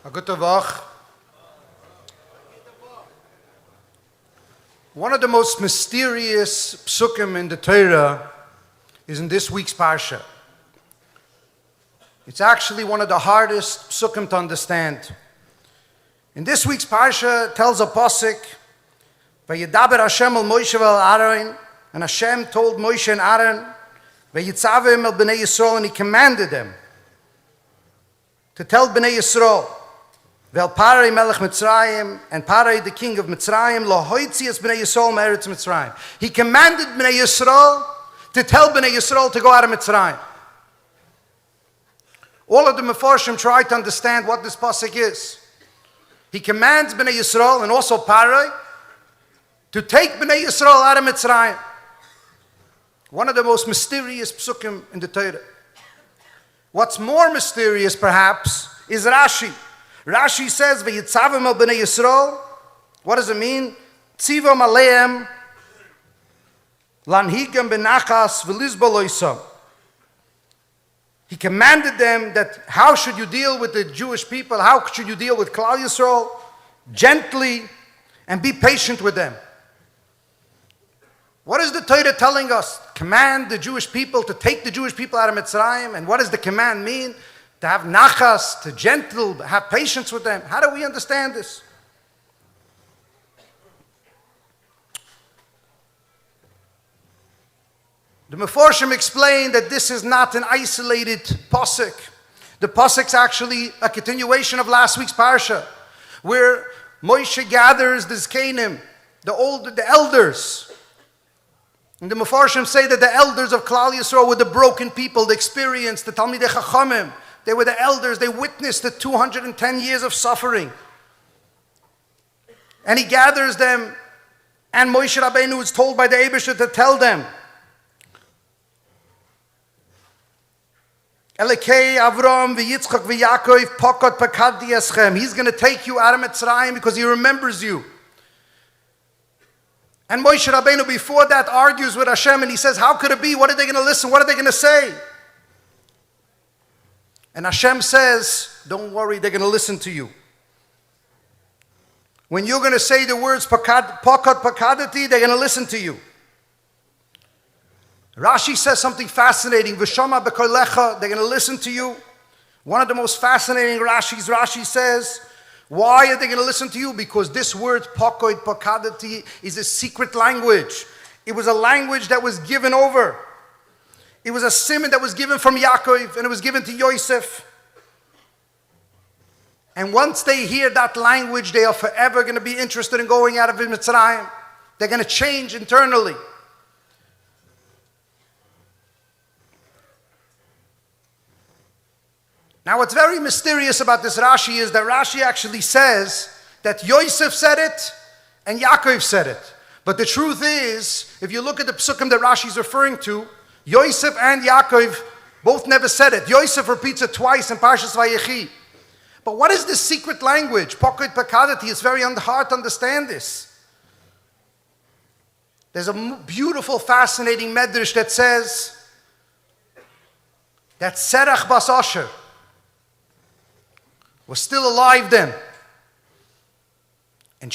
A gute Woche. One of the most mysterious psukim in the Torah is in this week's parsha. It's actually one of the hardest psukim to understand. In this week's parsha, it tells a pasuk, "Vayedaber Hashem el Moshe vel Aaron," and Hashem told Moshe and Aaron, "Vayitzavim el Bnei Yisrael," and He commanded them to tell Bnei Yisrael, "Vel Parai melech Mitzrayim," and Parai the king of Mitzrayim, "Lo hoitzi es Bnei Yisrael me'eretz Mitzrayim." He commanded Bnei Yisrael to tell Bnei Yisrael to go out of Mitzrayim. All of the Mefarshim try to understand what this pasuk is. He commands Bnei Yisrael and also Parai to take Bnei Yisrael out of Mitzrayim. One of the most mysterious psukim in the Torah. What's more mysterious, perhaps, is Rashi. Rashi says, "Vayitzavim el Bnei Yisrael." What does it mean? Tzivam aleim lanhigam benachas v'lizbaloisam. He commanded them that how should you deal with the Jewish people? How should you deal with Klal Yisrael? Gently and be patient with them. What is the Torah telling us? Command the Jewish people to take the Jewish people out of Mitzrayim. And what does the command mean? To have nachas, to gentle, have patience with them. How do we understand this? The Mefarshim explain that this is not an isolated pasuk. The pasuk's actually a continuation of last week's parsha, where Moshe gathers the Zkenim, the elders. And the Mefarshim say that the elders of Klal Yisrael were the broken people, the experienced, the Talmidei Chachamim. They were the elders. They witnessed the 210 years of suffering. And he gathers them, and Moshe Rabbeinu is told by the Eibusher to tell them, Elekei Avram v'Yitzchak v'Yakov pakot pakadi eschem. He's going to take you out of Mitzrayim because He remembers you. And Moshe Rabbeinu before that argues with Hashem and he says, how could it be? What are they going to listen? What are they going to say? And Hashem says, don't worry, they're going to listen to you. When you're going to say the words pakad pakadati, they're going to listen to you. Rashi says something fascinating. V'shama b'kolecha, they're going to listen to you. One of the most fascinating Rashis, Rashi says, why are they going to listen to you? Because this word pakoid pakadati is a secret language. It was a language that was given over. It was a simon that was given from Yaakov and it was given to Yosef. And once they hear that language, they are forever going to be interested in going out of Mitzrayim. They're going to change internally. Now what's very mysterious about this Rashi is that Rashi actually says that Yosef said it and Yaakov said it. But the truth is, if you look at the psukim that Rashi is referring to, Yosef and Yaakov both never said it. Yosef repeats it twice in Parshas Vayechi. But what is this secret language? Pakod pakadati. It's very hard to understand this. There's a beautiful, fascinating medrash that says that Serach bas Asher was still alive then. And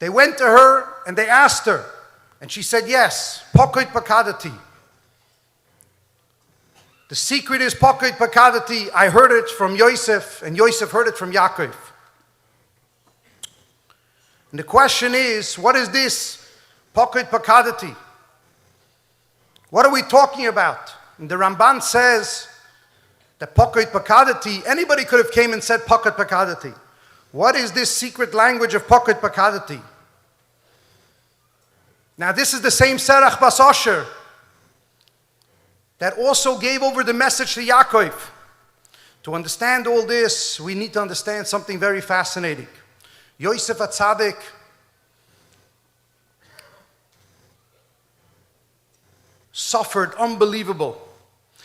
they went to her and they asked her. And she said, yes, pakod pakadati. The secret is pakod pakadati. I heard it from Yosef, and Yosef heard it from Yaakov. And the question is, what is this pakod pakadati? What are we talking about? And the Ramban says that pakod pakadati, anybody could have came and said pakod pakadati. What is this secret language of pakod pakadati? Now this is the same Serach bas Asher that also gave over the message to Yaakov. To understand all this, we need to understand something very fascinating. Yosef HaTzadik suffered unbelievable.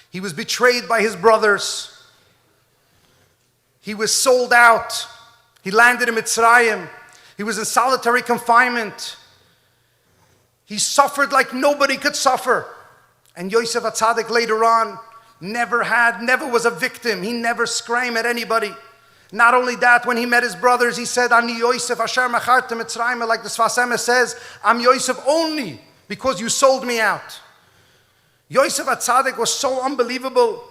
He was betrayed by his brothers. He was sold out. He landed in Mitzrayim. He was in solitary confinement. He suffered like nobody could suffer. And Yosef HaTzadik later on never was a victim. He never screamed at anybody. Not only that, when he met his brothers, he said, Ani Yosef Asher Machartem Mitzrayim, like the Sfas Emes says, I'm Yosef only because you sold me out. Yosef HaTzadik was so unbelievable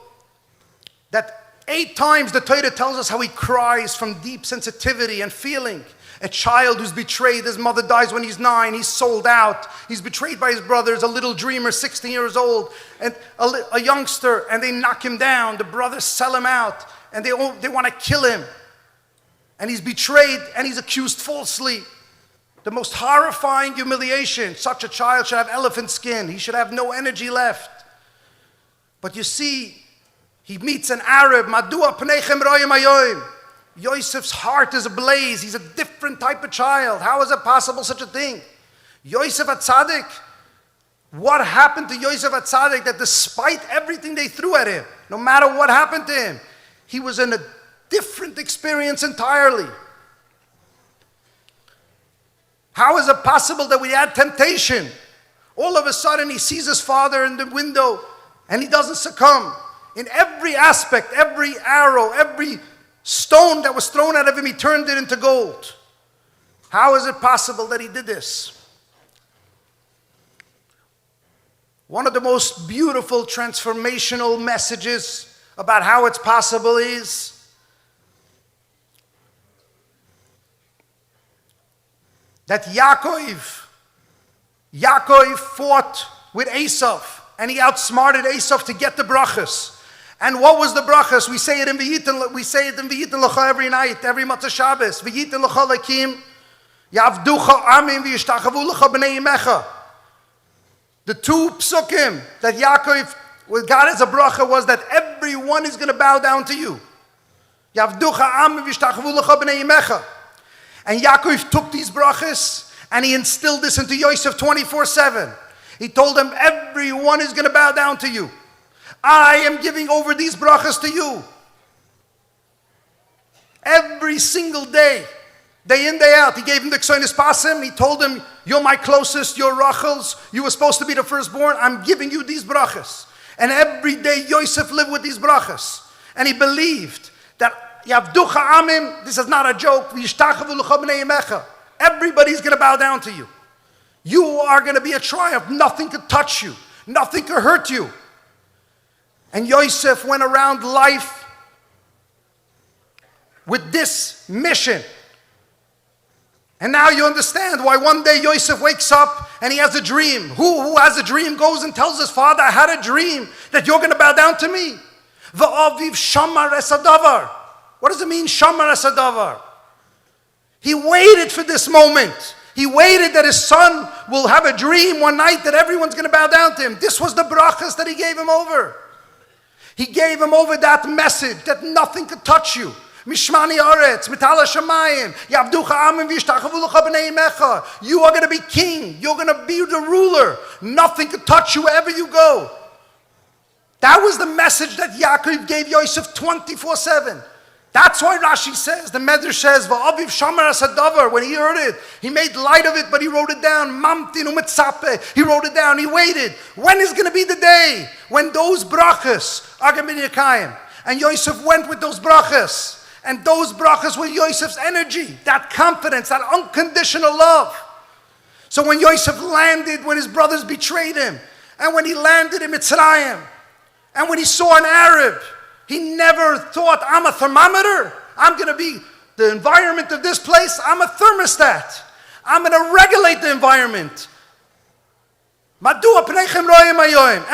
that 8 times the Torah tells us how he cries from deep sensitivity and feeling. A child who's betrayed, his mother dies when he's 9, he's sold out, he's betrayed by his brothers, a little dreamer, 16 years old, and a youngster, and they knock him down, the brothers sell him out, and they want to kill him. And he's betrayed, and he's accused falsely. The most horrifying humiliation. Such a child should have elephant skin. He should have no energy left. But you see, he meets an Arab. Madua pneichem royim hayoim. Yosef's heart is ablaze. He's a different type of child. How is it possible, such a thing? Yosef HaTzadik. What happened to Yosef HaTzadik that despite everything they threw at him, no matter what happened to him, he was in a different experience entirely? How is it possible that we had temptation? All of a sudden he sees his father in the window and he doesn't succumb. In every aspect, every arrow, every stone that was thrown at him, he turned it into gold. How is it possible that he did this? One of the most beautiful transformational messages about how it's possible is that Yaakov fought with Esav, and he outsmarted Esav to get the brachas. And what was the brachas? We say it in V'yitin L'cha every night, every Matzah Shabbos. V'yitin L'cha Lakim, Yavducha Amim V'yishtachavu L'cha B'nei Yimecha. The 2 psukim that Yaakov got as a bracha was that everyone is going to bow down to you. Yavducha Amim V'yishtachavu L'cha B'nei Yimecha. And Yaakov took these brachas and he instilled this into Yosef 24/7. He told him, everyone is going to bow down to you. I am giving over these brachas to you. Every single day, day in, day out, he gave him the Ksoinis Pasim. He told him, you're my closest, you're Rachel's, you were supposed to be the firstborn, I'm giving you these brachas. And every day Yosef lived with these brachas. And he believed that Yavducha Amim, this is not a joke, everybody's going to bow down to you. You are going to be a triumph. Nothing could touch you. Nothing could hurt you. And Yosef went around life with this mission. And now you understand why one day Yosef wakes up and he has a dream. Who has a dream goes and tells his father, I had a dream that you're going to bow down to me. V'aviv shamar es hadavar. What does it mean, shamar es hadavar? He waited for this moment. He waited that his son will have a dream one night that everyone's going to bow down to him. This was the brachas that he gave him over. He gave him over that message that nothing could touch you. Mishmani Aretz, Mitala Shamayim, Yavducha Amim V'yishtachavu L'cha B'nei Yimecha. You are going to be king. You're going to be the ruler. Nothing could touch you wherever you go. That was the message that Yaakov gave Yosef 24/7. That's why Rashi says, the Medrash says, V'aviv shamar es hadavar. When he heard it, he made light of it, but he wrote it down. Mamtin u'metzape. He wrote it down. He waited. When is going to be the day when those brachas are going to be Yekayim? And Yosef went with those brachas. And those brachas were Yosef's energy, that confidence, that unconditional love. So when Yosef landed, when his brothers betrayed him, and when he landed in Mitzrayim, and when he saw an Arab, he never thought, I'm a thermometer. I'm going to be the environment of this place. I'm a thermostat. I'm going to regulate the environment. And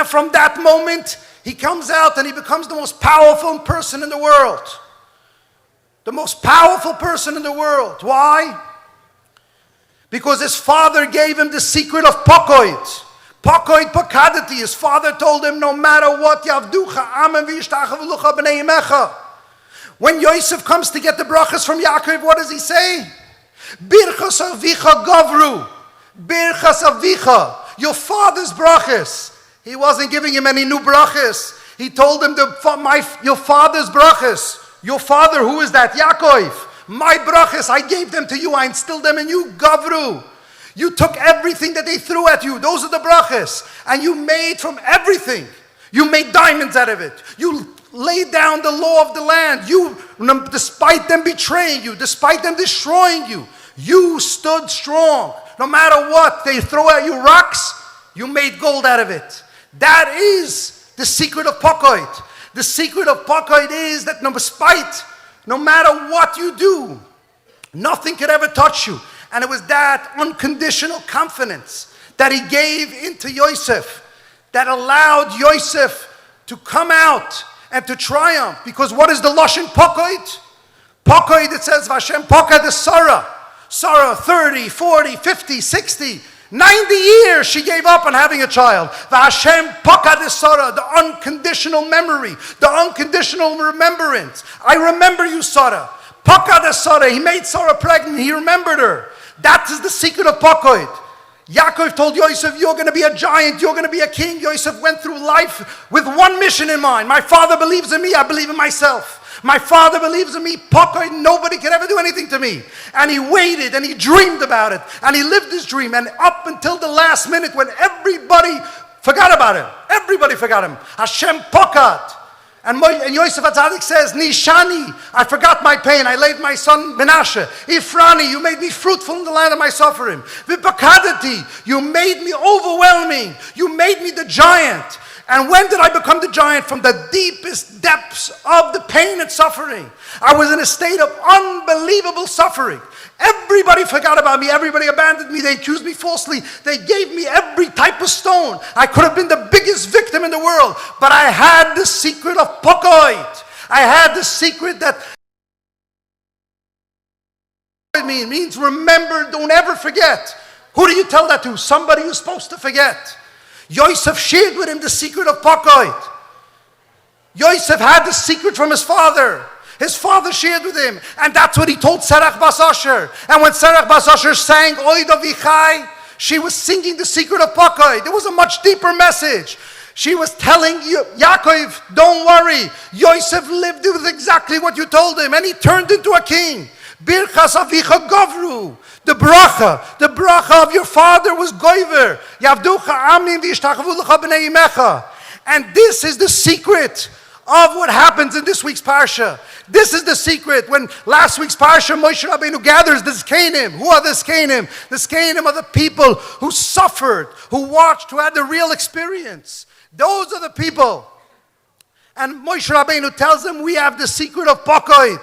from that moment, he comes out and he becomes the most powerful person in the world. The most powerful person in the world. Why? Because his father gave him the secret of Pokoit. Pokoit Pakadati. His father told him, no matter what, Yavducha Amim V'yishtachavu L'cha B'nei Yimecha. When Yosef comes to get the brachas from Yaakov, what does he say? Birchas Avicha Gavru. Birchas Avicha. Your father's brachas. He wasn't giving him any new brachas. He told him, your father's brachas. Your father, who is that? Yaakov. My brachas, I gave them to you. I instilled them in you. Gavru. You took everything that they threw at you. Those are the brachas. And you made from everything. You made diamonds out of it. You laid down the law of the land. You, despite them betraying you, despite them destroying you, you stood strong. No matter what, they throw at you rocks, you made gold out of it. That is the secret of Pokoit. The secret of Pokoit is that no matter what you do, nothing could ever touch you. And it was that unconditional confidence that he gave into Yosef that allowed Yosef to come out and to triumph. Because what is the Lashon Pokoit? Pokoit, it says, Vashem Poka de Sarah. Sarah, 30, 40, 50, 60, 90 years she gave up on having a child. Vashem Poka de Sarah, the unconditional memory, the unconditional remembrance. I remember you, Sarah. Poka de Sarah, he made Sarah pregnant, he remembered her. That is the secret of Pokoit. Yaakov told Yosef, you're going to be a giant, you're going to be a king. Yosef went through life with one mission in mind. My father believes in me, I believe in myself. My father believes in me, Pokoit, nobody can ever do anything to me. And he waited and he dreamed about it. And he lived his dream. And up until the last minute when everybody forgot about him. Everybody forgot him. Hashem Pokat. And Yosef HaTzadik says, Nishani, I forgot my pain. I laid my son Menashe. Ifrani, you made me fruitful in the land of my suffering. Vipakadati, you made me overwhelming. You made me the giant. And when did I become the giant? From the deepest depths of the pain and suffering. I was in a state of unbelievable suffering. Everybody forgot about me. Everybody abandoned me. They accused me falsely. They gave me every type of stone. I could have been the biggest victim in the world. But I had the secret of Pokoit. I had the secret that it means remember, don't ever forget. Who do you tell that to? Somebody who's supposed to forget. Yosef shared with him the secret of Pokoit. Yosef had the secret from his father. His father shared with him. And that's what he told Serach Bas Asher. And when Serach Bas Asher sang Oid Avichai, she was singing the secret of Pokoit. It was a much deeper message. She was telling Yaakov, don't worry. Yosef lived with exactly what you told him. And he turned into a king. Birchas Avicha Gavru. The bracha of your father was goiver. Yavducha amin v'yishtachavu l'cha b'nei imecha. And this is the secret of what happens in this week's parsha. This is the secret. When last week's parsha, Moshe Rabbeinu gathers the Zkanim. Who are the Zkanim? The Zkanim are the people who suffered, who watched, who had the real experience. Those are the people. And Moshe Rabbeinu tells them, we have the secret of Pokoit.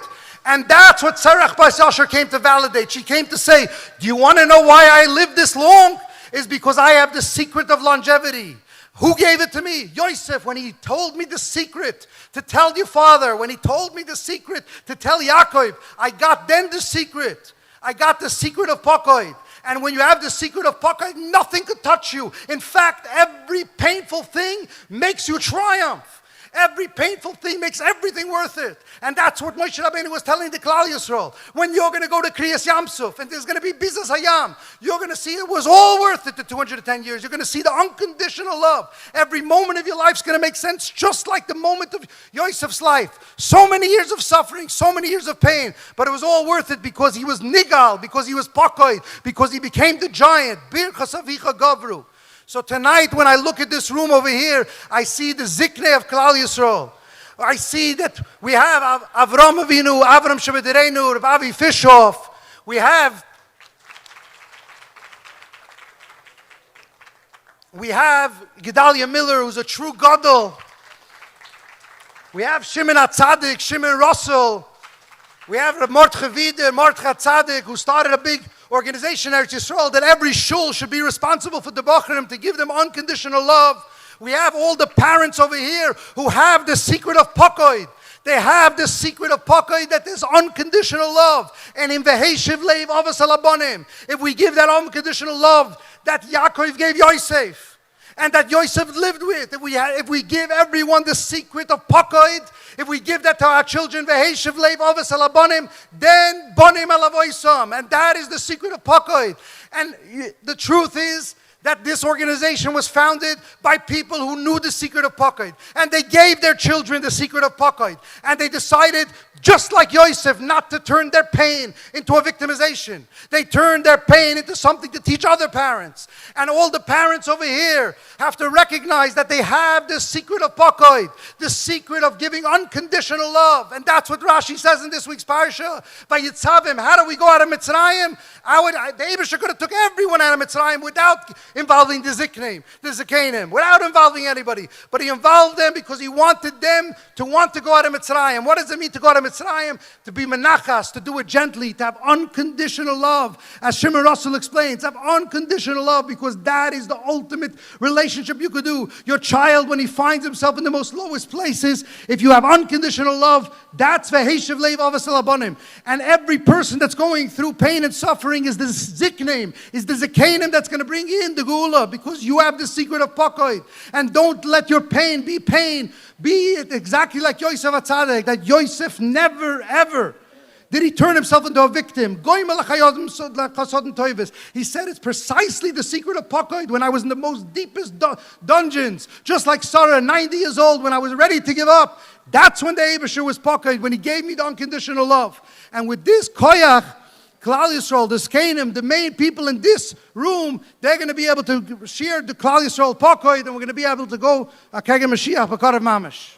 And that's what Serach Bas Asher came to validate. She came to say, do you want to know why I lived this long? It's because I have the secret of longevity. Who gave it to me? Yosef, when he told me the secret to tell your father, when he told me the secret to tell Yaakov, I got then the secret. I got the secret of Pokoit. And when you have the secret of Pokoit, nothing could touch you. In fact, every painful thing makes you triumph. Every painful thing makes everything worth it. And that's what Moshe Rabbeinu was telling the Klal Yisrael. When you're going to go to Kriyas Yamsuf and there's going to be Bizas Hayam, you're going to see it was all worth it, the 210 years. You're going to see the unconditional love. Every moment of your life is going to make sense, just like the moment of Yosef's life. So many years of suffering, so many years of pain, but it was all worth it because he was Nigal, because he was Pokoit, because he became the giant. Birchas Avicha Gavru. So tonight, when I look at this room over here, I see the Zikne of Klal Yisrael. I see that we have Avram Avinu, Avram Shebederenu, Avi Fishoff. We have Gedalia Miller, who's a true Gadol. We have Shimon HaTzadik, Shimon Russell. We have Mordechai Vida, Mordechai Tzadik, who started a big organization, Eretz Yisrael, that every shul should be responsible for the Bocharim to give them unconditional love. We have all the parents over here who have the secret of Pokoid. They have the secret of Pokoid, that there's unconditional love. And in Veheshiv Leiv Avos Alabonim, if we give that unconditional love that Yaakov gave Yosef, and that Yosef lived with, if we give everyone the secret of Pokoid, if we give that to our children, Veheshiv Leiv Avos Alabonim, then Bonim Alavoisam. And that is the secret of Pokoid. And the truth is that this organization was founded by people who knew the secret of Pokoid. And they gave their children the secret of Pokoid. And they decided, Just like Yosef, not to turn their pain into a victimization. They turn their pain into something to teach other parents. And all the parents over here have to recognize that they have the secret of Pokoid, the secret of giving unconditional love. And that's what Rashi says in this week's parsha. By Yitzhavim, how do we go out of Mitzrayim? The Eibusher could have took everyone out of Mitzrayim without involving the Ziknim, the Zikanim, without involving anybody. But he involved them because he wanted them to want to go out of Mitzrayim. What does it mean to go out of Mitzrayim? To be menachas, to do it gently, to have unconditional love. As Shimon Russell explains, have unconditional love, because that is the ultimate relationship you could do. Your child, when he finds himself in the most lowest places, if you have unconditional love, that's v'heishiv leiv avos el abonim. And every person that's going through pain and suffering is the ziknim, is the zikanim that's going to bring in the geula, because you have the secret of Pokoid. And don't let your pain. Be it exactly like Yosef HaTzadik, that Yosef never, ever did he turn himself into a victim. He said it's precisely the secret of Pokoid. When I was in the most deepest dungeons, just like Sarah, 90 years old, when I was ready to give up, that's when the Eibusher was Pokoid, when he gave me the unconditional love. And with this koyach, Klal Yisrael, the Zkanim, the main people in this room, they're going to be able to share the Klal Yisrael Pokoid, and we're going to be able to go Kegem Mashiach, B'Karav Mamash.